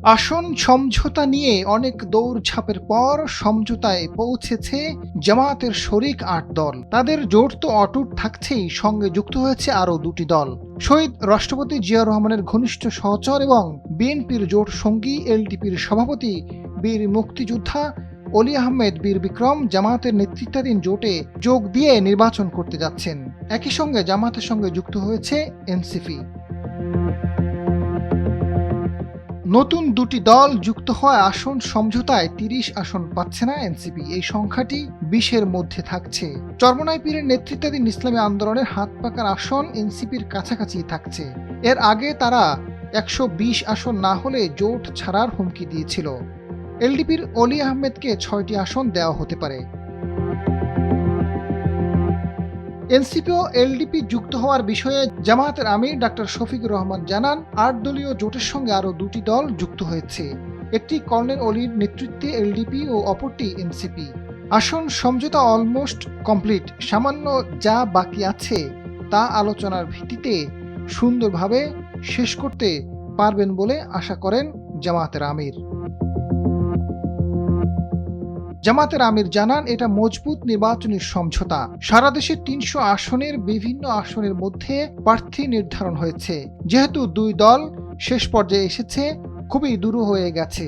আসন সমঝোতা নিয়ে অনেক দৌড়ঝাঁপের পর সমঝোতায় পৌঁছেছে জামায়াতের শরিক ৮ দল। তাদের জোট তো অটুট থাকছেই, সঙ্গে যুক্ত হয়েছে আরও ২টি দল। শহীদ রাষ্ট্রপতি জিয়া রহমানের ঘনিষ্ঠ সহচর এবং বিএনপির জোট সঙ্গী এলডিপির সভাপতি বীর মুক্তিযোদ্ধা অলি আহমেদ বীর বিক্রম জামায়াতের নেতৃত্বাধীন জোটে যোগ দিয়ে নির্বাচন করতে যাচ্ছেন। একই সঙ্গে জামায়াতের সঙ্গে যুক্ত হয়েছে এনসিপি। নতুন দুটি দল যুক্ত হওয়ায় আসন সমঝোতায় ৩০ আসন পাচ্ছে না এনসিপি। এই সংখ্যাটি ২০-এর মধ্যে থাকছে। চরমোনাই পীরের নেতৃত্বাধীন ইসলামী আন্দোলনের হাত পাকার আসন এনসিপির কাছাকাছি থাকছে। এর আগে তারা ১২০ আসন না হলে জোট ছাড়ার হুমকি দিয়েছিল। এলডিপির অলি আহমেদকে ৬টি আসন দেওয়া হতে পারে। এনসিপি ও এলডিপি যুক্ত হওয়ার বিষয়ে জামায়াতের আমির ডাক্তার শফিকুর রহমান জানান, ৮ দলীয় জোটের সঙ্গে আরও ২টি দল যুক্ত হয়েছে। একটি কর্নেল অলির নেতৃত্বে এলডিপি ও অপরটি এনসিপি। আসন সমঝোতা অলমোস্ট কমপ্লিট। সামান্য যা বাকি আছে তা আলোচনার ভিত্তিতে সুন্দরভাবে শেষ করতে পারবেন বলে আশা করেন জামায়াতের আমির। জামায়াতের আমির জানান, এটা মজবুত নির্বাচনী সমঝোতা। সারা দেশের ৩০০ আসনের বিভিন্ন আসনের মধ্যে প্রার্থী নির্ধারণ হয়েছে। যেহেতু ২ দল শেষ পর্যায়ে এসেছে, খুবই দূর হয়ে গেছে।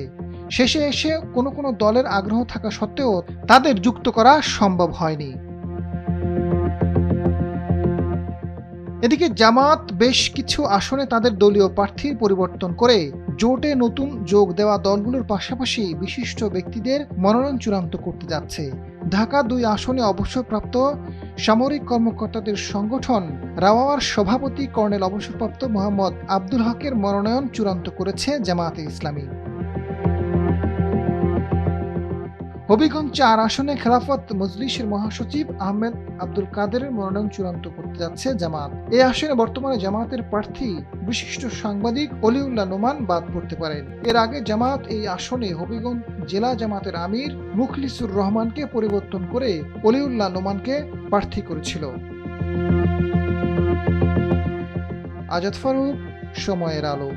শেষে এসে কোনো দলের আগ্রহ থাকা সত্ত্বেও তাদের যুক্ত করা সম্ভব হয়নি। এদিকে জামায়াত বেশ কিছু আসনে তাদের দলীয় প্রার্থীর পরিবর্তন করে জোটে নতুন যোগ দেওয়া দলগুলোর পাশাপাশি বিশিষ্ট ব্যক্তিদের মনোনয়ন চূড়ান্ত করতে যাচ্ছে। ঢাকা ২ আসনে অবসরপ্রাপ্ত সামরিক কর্মকর্তাদের সংগঠন রাওয়ার সভাপতি কর্নেল অবসরপ্রাপ্ত মোহাম্মদ আব্দুল হকের মনোনয়ন চূড়ান্ত করেছে জামায়াতে ইসলামী। হবিগঞ্জ ৪ আসনে খেলাফত মজলিসের মহাসচিব আহমেদ আব্দুল কাদেরের মনোনয়ন চূড়ান্ত করতে যাচ্ছে জামায়াত। এই আসনে বর্তমানে জামায়াতের প্রার্থী বিশিষ্ট সাংবাদিক অলিউল্লাহ নোমান বাদ পড়তে পারেন। এর আগে জামায়াত এই আসনে হবিগঞ্জ জেলা জামায়াতের আমির মুখলিসুর রহমানকে পরিবর্তন করে অলিউল্লাহ নোমানকে প্রার্থী করেছিল। আজাদ ফারুক, সময়ের আলো।